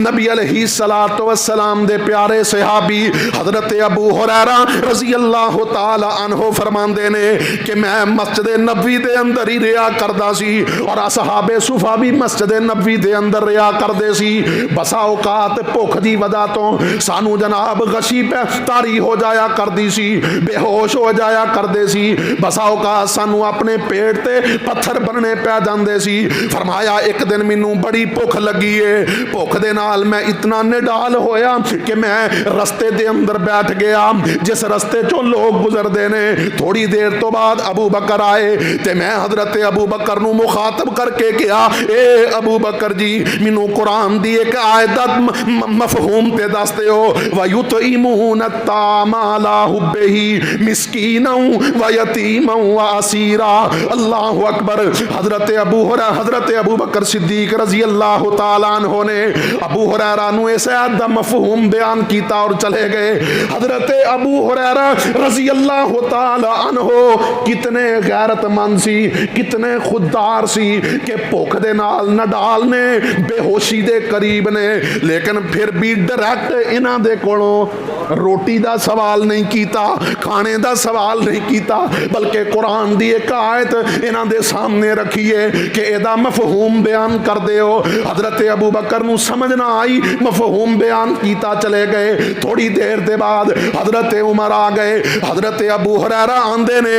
नबी अलैहिस्सलातु वस्सलाम दे प्यारे सहाबी हजरत अबू हुरैरा रज़ी अल्लाह तआला अन्हु फरमांदे ने कि मैं मस्जिद नबवी दे अंदर ही रिया करदा सी और असहाबे सुफा भी मस्जिद नबवी दे अंदर रिया करदे सी। बसा औकात भुख दी वजह तो सानू जनाब गशी पे तारी हो जाया करदी सी, बेहोश हो जाया करदे सी। बसा औकात सानू अपने पेट ते पत्थर बनने पै जांदे सी। फरमाया एक दिन मैनू बड़ी भुख लगी है, भुख दे नाल मैं इतना निडाल होया कि मैं रस्ते दे अंदर बैठ गया जिस रस्ते चो लोग गुजरते ने। थोड़ी देर तो बाद अबू बकर आए ते मैं हजरत अबू बकर नू मुखातब करके कहा, ए अबू बकर जी मैनू कुरान दी एक आयत दा मफहूम ते दस दिओ, वयुतइमून अत्ताम अला हुब्बिही मिस्कीनन व यतीमन व असीरा। अल्लाहु अकबर। हजरत अबू बकर सिद्दीक रजी अल्लाह तआला अन्हु ने अबू हुरैरा नू इस आयत दा मफहूम बयान कीता और चले गए। हजरत अबू हुरैरा रज़ी अल्लाह तआला अन्हु कितने गैरतमंद सी, कितने खुददार सी कि भुख दे नाल नडाल ने, बेहोशी दे करीब ने, लेकिन फिर भी डायरैक्ट इन्हां दे कोलों रोटी दा सवाल नहीं कीता, खाने दा सवाल नहीं कीता, बल्कि कुरान दी एक आयत इन्हां दे सामने रखी है कि इहदा मफहूम बयान कर दिओ। हजरत अबू बकर नू समझ ना आई, मफहूम बयान कीता चले गए। थोड़ी देर के बाद हजरत उमर आ गए। हजरत अबू हुरैरा आंदे ने,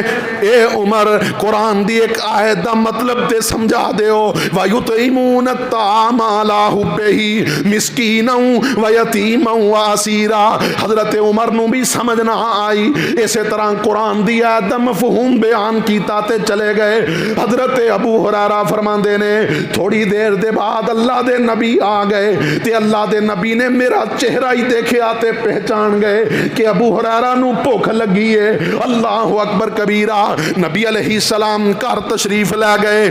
ए उमर कुरान दी एक आयत दा मतलब ते समझा दिओ, वयुतइमून अत्ताम अला हुब्बिही मिस्कीनन व यतीमन व असीरा। हजरत उमर नू भी समझ ना आई, इस तरह कुरान दी आयत दा मफहूम बयान कीता ते चले गए। हजरत अबू हुरैरा फरमांदे ने थोड़ी देर के बाद अल्लाह दे नबी आ गए ते अल्लाह दे नबी ने मेरा चेहरा ही देखा ते पहचान गए कि अबू हुरैरा नू भुख लगी है। अल्लाहु अकबर कबीरा। नबी अलैहिस्सलाम घर तशरीफ लै गए,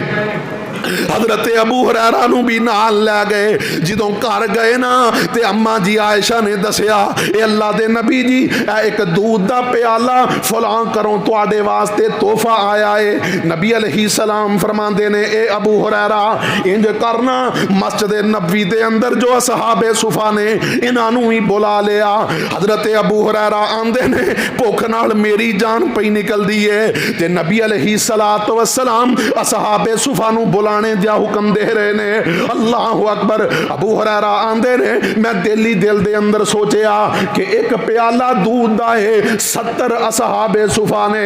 हजरत अबू हुरैरा नू भी नाल लै गए। जदों घर गए ना ते अम्मा जी आयशा ने दसिया, ए अल्लाह दे नबी जी एक दूध दा प्याला फलां करो तुहाडे वास्ते तोहफा आया है। नबी अलैहिस्सलाम फरमांदे ने, ए अबू हुरैरा इंज करना, मस्जिद नबवी दे अंदर जो असहाबे सुफा ने इन्हां नू ही बुला लिया। हजरत अबू हुरैरा आंदे ने भुख नाल मेरी जान पई निकलदी है ते नबी अलैहिस्सलातु वस्सलाम असहाबे सुफा नू बुलाने दा हुक्म दे रहे ने। अल्लाहु अकबर। अबू हुरैरा आंदे ने मैं दिल दे अंदर सोचिया कि एक प्याला दूध दा है, 70 असहाबे सुफा ने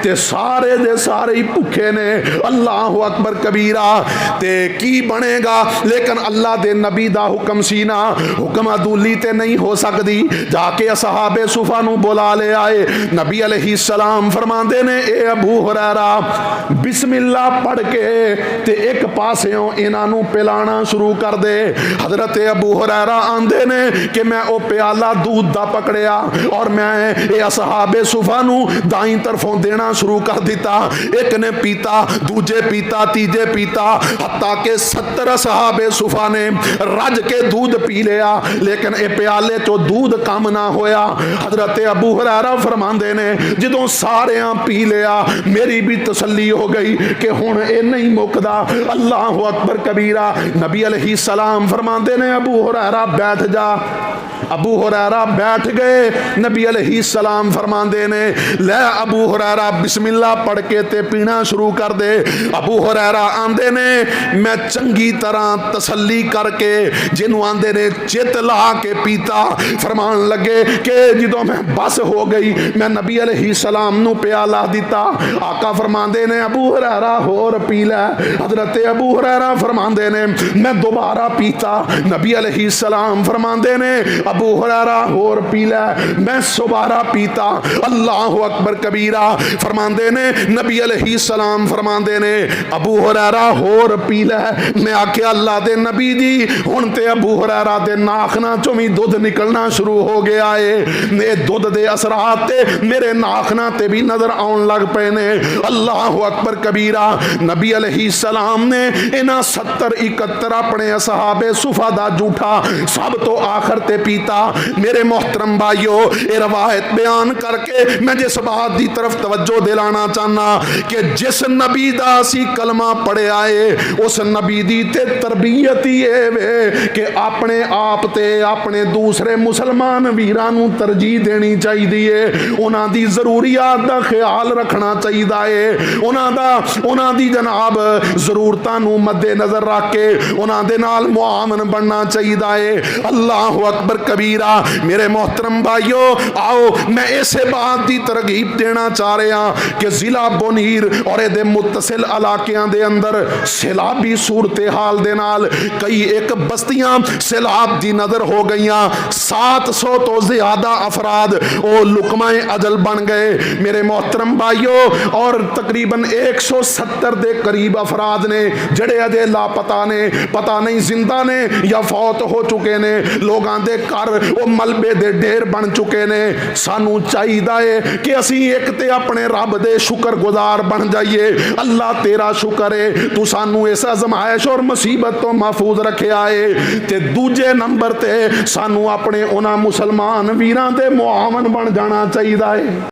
ते सारे दे सारे ही भुखे ने। अल्लाहु अकबर कबीरा। ते की बनेगा, लेकिन अल्लाह दे नबी दा हुक्म सी ना, हुक्म अदूली ते नहीं हो सकती। जाके असहाबे सुफा नू बुला ले आए। नबी अलैहिस्सलाम फरमांदे ने, ए अबू हुरैरा बिस्मिल्लाह पढ़ के ते एक पासेओं इन्हां नू पिलाना शुरू कर दे। हजरत अबू हुरैरा आंदे ने कि मैं ओ प्याला दूध दा पकड़िया और मैं ये असहाबे सुफा नू दाई तरफों देना शुरू कर दिता। एक ने पीता, दूजे पीता, तीजे पीता, हत्ता के 70 असहाबे सुफा ने रज के दूध पी लिया, लेकिन ए प्याले चो दूध कम ना होया। हजरत अबू हुरैरा फरमांदे ने जदों सारे पी लिया मेरी भी तसल्ली हो गई कि हुण ए नहीं मुकदा। अल्लाहु अकबर कबीरा। नबी अलैहिस्सलाम फरमांदे ने, अबू हुरैरा बैठ जा। अबू हुरैरा बैठ गए। नबी अलैहिस्सलाम फरमांदे ने, ले अबू हुरैरा बिस्मिल्लाह पढ़ के ते पीना शुरू कर दे। अबू हुरैरा आंदे ने मैं चंगी तरह तसल्ली करके जिन्हों आंदे ने चित ला के पीता। फरमान लगे कि जदों मैं बस हो गई मैं नबी अलैहिस्सलाम नू प्याला दिता। आका फरमांदे ने, अबू हुरैरा होर पी लै। हजरत अबू हुरैरा फरमांदे ने मैं दोबारा पीता। नबी अलैहिस्सलाम फरमांदे ने, अबू हुरैरा होर पी लै। मैं दोबारा पीता। अल्लाहु अकबर कबीरा। फरमांदे ने नबी अलैहिस्सलाम फरमांदे ने, अबू हुरैरा होर पी लै। मैं आख्या अल्लाह दे नबी जी हुण ते अबू हुरैरा दे नाखना चों भी दुध निकलना शुरू हो गया है। ने दुध दे असरात ते मेरे नाखना ते भी नजर आउण लग पे ने। अल्लाहु अकबर कबीरा। नबी अलैहिस्सलाम ने इन्हां 70-71 अपने असहाबे सुफा दा जूठा सब तो आखिर ते पीता। कीता। मेरे मोहतरम भाइयों, ये रवायत बयान करके मैं जिस बात की तरफ तवज्जो दिलाना चाहना कि जिस नबी दा असी कलमा पढ़े आए उस नबी दी ते तरबियत ही वे कि अपने आप ते अपने दूसरे मुसलमान वीरां नूं तरजीह देनी चाहिए, उन्हां दी जरूरियात दा ख्याल रखना चाहिए, उन्हां दी जनाब जरूरतां नूं मद्दे नजर रख के उन्हां दे नाल मुआवन बनना चाहिए। अल्लाह अकबर कबीरा। मेरे मोहतरम भाइयों, आओ मैं इसे बात की तरगीब देना चाह रहा कि जिला बोनीर और ये मुतसिल इलाकियां दे अंदर सैलाबी सूरत हाल दे नाल कई एक बस्तियां सैलाब दी नजर हो गई। 700 तो ज्यादा अफराद वो लुकमाए अजल बन गए मेरे मोहतरम भाइयों, और तकरीबन 170 के करीब अफराद ने जड़े अजे लापता ने, पता नहीं जिंदा ने या फौत हो चुके ने। लोगों के घर वो मलबे दे ढेर बन चुके ने। सानू चाहिए कि असी एक ते अपने रब दे शुक्रगुजार बन जाइए। अल्लाह तेरा शुक्र है तू सानू इस आजमाइश और मुसीबत तो महफूज रखिया है। ते दूजे नंबर ते सानू अपने उन्हां मुसलमान वीरां दे मुआवन बन जाना चाहिए है।